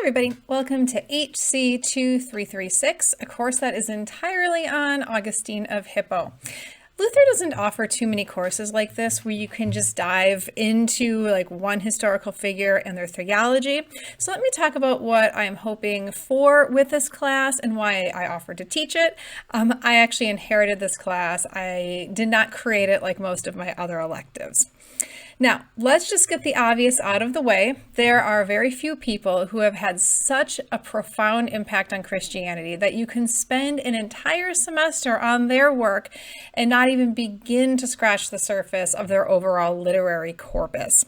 everybody, welcome to HC 2336, a course that is entirely on Augustine of Hippo. Luther doesn't offer too many courses like this where you can just dive into like one historical figure and their theology. So let me talk about what I'm hoping for with this class and why I offered to teach it. I actually inherited this class. I did not create it like most of my other electives. Now, let's just get the obvious out of the way. There are very few people who have had such a profound impact on Christianity that you can spend an entire semester on their work and not even begin to scratch the surface of their overall literary corpus.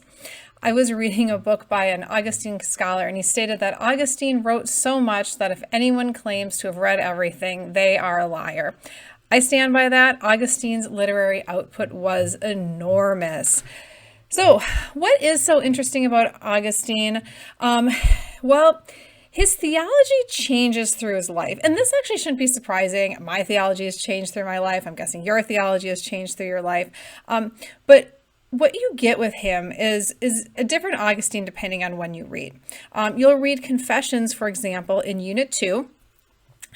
I was reading a book by an Augustine scholar, and he stated that Augustine wrote so much that if anyone claims to have read everything, they are a liar. I stand by that. Augustine's literary output was enormous. So, what is so interesting about Augustine? Well, his theology changes through his life. And this actually shouldn't be surprising. My theology has changed through my life. I'm guessing your theology has changed through your life. But what you get with him is a different Augustine depending on when you read. You'll read Confessions, for example, in Unit 2.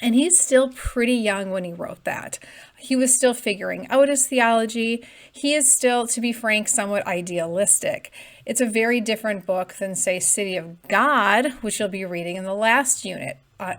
And he's still pretty young when he wrote that. He was still figuring out his theology. He is still, to be frank, somewhat idealistic. It's a very different book than, say, City of God, which you'll be reading in the last unit.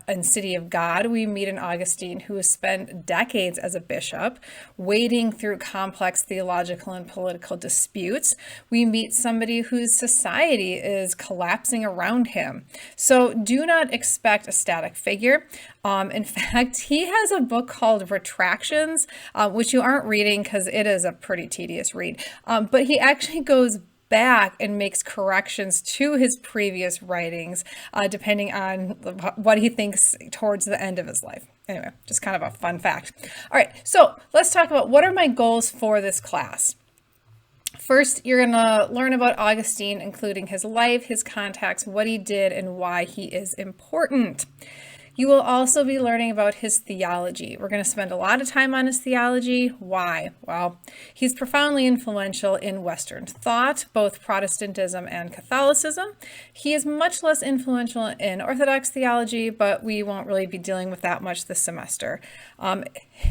In City of God, we meet an Augustine who has spent decades as a bishop, wading through complex theological and political disputes. We meet somebody whose society is collapsing around him. So do not expect a static figure. In fact, he has a book called Retractions, which you aren't reading because it is a pretty tedious read. But he actually goes back and makes corrections to his previous writings, depending on what he thinks towards the end of his life. Anyway, just kind of a fun fact. All right, so let's talk about what are my goals for this class. First, you're going to learn about Augustine, including his life, his context, what he did, and why he is important. You will also be learning about his theology. We're going to spend a lot of time on his theology. Why? Well, he's profoundly influential in Western thought, both Protestantism and Catholicism. He is much less influential in Orthodox theology, but we won't really be dealing with that much this semester.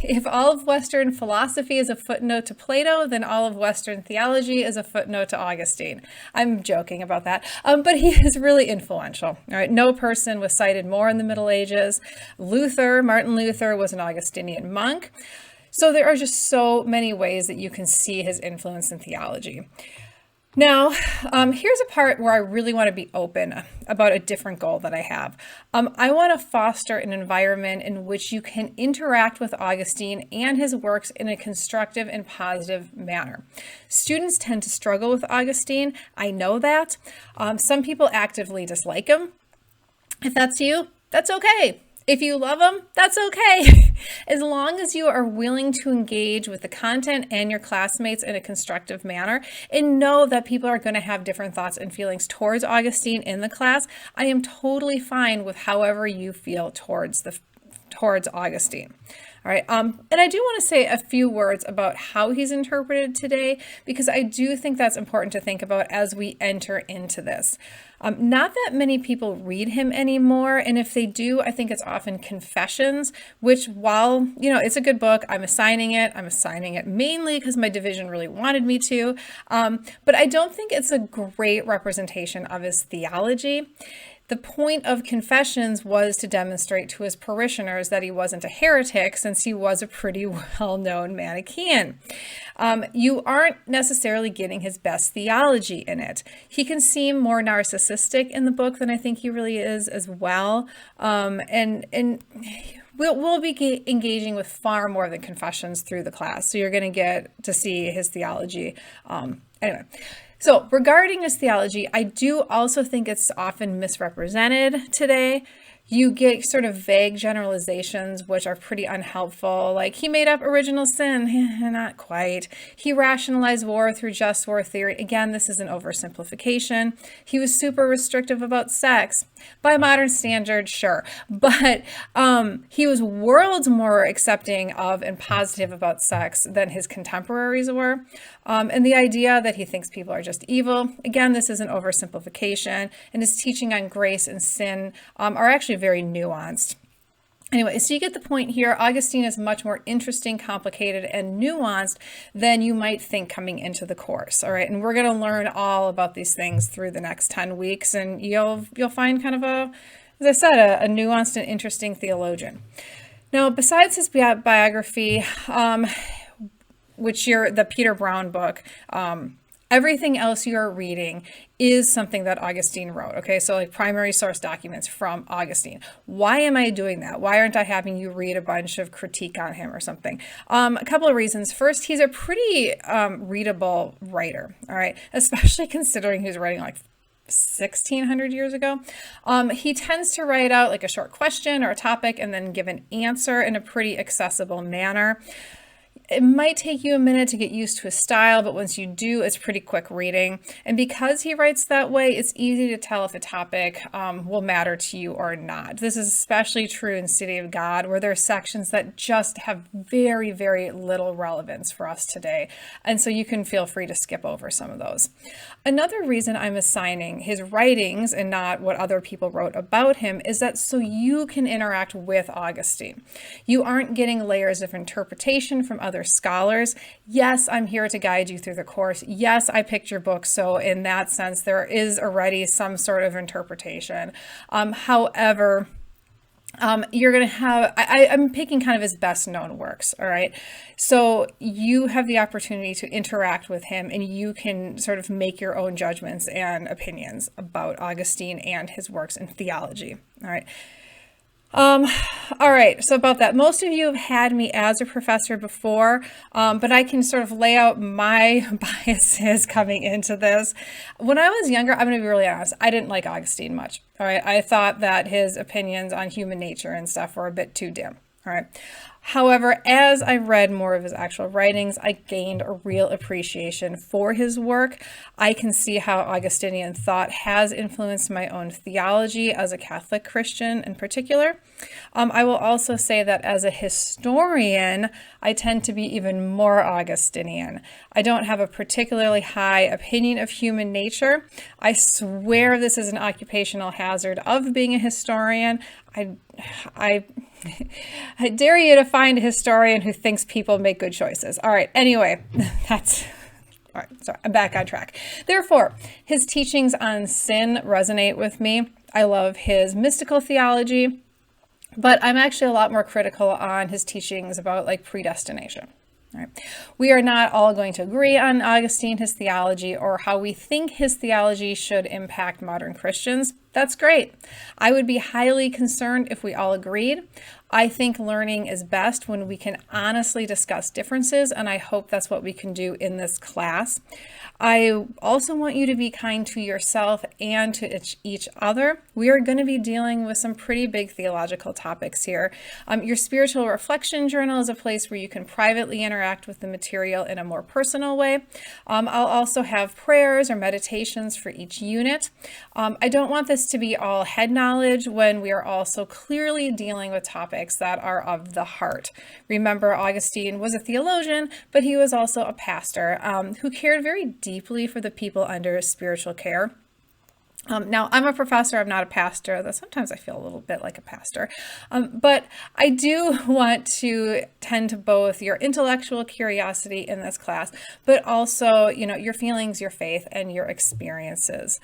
If all of Western philosophy is a footnote to Plato, then all of Western theology is a footnote to Augustine. I'm joking about that, but he is really influential. All right, no person was cited more in the Middle Ages. Martin Luther was an Augustinian monk. So there are just so many ways that you can see his influence in theology. Now, here's a part where I really want to be open about a different goal that I have. I want to foster an environment in which you can interact with Augustine and his works in a constructive and positive manner. Students tend to struggle with Augustine. I know that. Some people actively dislike him. If that's you, that's okay. If you love them, that's okay. As long as you are willing to engage with the content and your classmates in a constructive manner and know that people are going to have different thoughts and feelings towards Augustine in the class, I am totally fine with however you feel towards Augustine. All right, and I do want to say a few words about how he's interpreted today, because I do think that's important to think about as we enter into this. Not that many people read him anymore, and if they do, I think it's often Confessions, which while, it's a good book, I'm assigning it mainly because my division really wanted me to, but I don't think it's a great representation of his theology. The point of Confessions was to demonstrate to his parishioners that he wasn't a heretic, since he was a pretty well-known Manichaean. You aren't necessarily getting his best theology in it. He can seem more narcissistic in the book than I think he really is as well. And we'll be engaging with far more than Confessions through the class, so you're going to get to see his theology. Anyway. So regarding his theology, I do also think it's often misrepresented today. You get sort of vague generalizations, which are pretty unhelpful. Like, he made up original sin. Not quite. He rationalized war through just war theory. Again, this is an oversimplification. He was super restrictive about sex. By modern standards, sure. But he was worlds more accepting of and positive about sex than his contemporaries were. And the idea that he thinks people are just evil, again, this is an oversimplification. And his teaching on grace and sin are actually very nuanced. Anyway, so you get the point here. Augustine is much more interesting, complicated, and nuanced than you might think coming into the course. All right, and we're going to learn all about these things through the next 10 weeks, and you'll find kind of as I said, a nuanced and interesting theologian. Now, besides his biography, which the Peter Brown book, everything else you're reading is something that Augustine wrote. Okay, so like primary source documents from Augustine. Why am I doing that? Why aren't I having you read a bunch of critique on him or something? A couple of reasons. First, he's a pretty readable writer. All right, especially considering he was writing like 1600 years ago. He tends to write out like a short question or a topic and then give an answer in a pretty accessible manner. It might take you a minute to get used to his style, but once you do, it's pretty quick reading. And because he writes that way, it's easy to tell if a topic will matter to you or not. This is especially true in City of God, where there are sections that just have very, very little relevance for us today. And so you can feel free to skip over some of those. Another reason I'm assigning his writings and not what other people wrote about him is that so you can interact with Augustine. You aren't getting layers of interpretation from other scholars. Yes, I'm here to guide you through the course. Yes, I picked your book, so in that sense, there is already some sort of interpretation. However, you're going to have, I'm picking kind of his best known works, all right? So you have the opportunity to interact with him and you can sort of make your own judgments and opinions about Augustine and his works in theology, all right? All right, so about that, most of you have had me as a professor before, but I can sort of lay out my biases coming into this. When I was younger, I'm going to be really honest, I didn't like Augustine much, all right? I thought that his opinions on human nature and stuff were a bit too dim, all right? However, as I read more of his actual writings, I gained a real appreciation for his work. I can see how Augustinian thought has influenced my own theology as a Catholic Christian in particular. I will also say that as a historian, I tend to be even more Augustinian. I don't have a particularly high opinion of human nature. I swear this is an occupational hazard of being a historian. I dare you to find a historian who thinks people make good choices. All right, anyway, that's... All right, sorry, I'm back on track. Therefore, his teachings on sin resonate with me. I love his mystical theology, but I'm actually a lot more critical on his teachings about like predestination. All right. We are not all going to agree on Augustine, his theology, or how we think his theology should impact modern Christians. That's great. I would be highly concerned if we all agreed. I think learning is best when we can honestly discuss differences, and I hope that's what we can do in this class. I also want you to be kind to yourself and to each other. We are going to be dealing with some pretty big theological topics here. Your spiritual reflection journal is a place where you can privately interact with the material in a more personal way. I'll also have prayers or meditations for each unit. I don't want this to be all head knowledge when we are also clearly dealing with topics that are of the heart. Remember, Augustine was a theologian, but he was also a pastor who cared very deeply for the people under his spiritual care. Now, I'm a professor, I'm not a pastor, though sometimes I feel a little bit like a pastor, but I do want to tend to both your intellectual curiosity in this class, but also, your feelings, your faith, and your experiences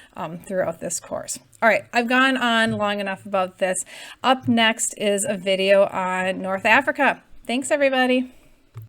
throughout this course. All right, I've gone on long enough about this. Up next is a video on North Africa. Thanks, everybody.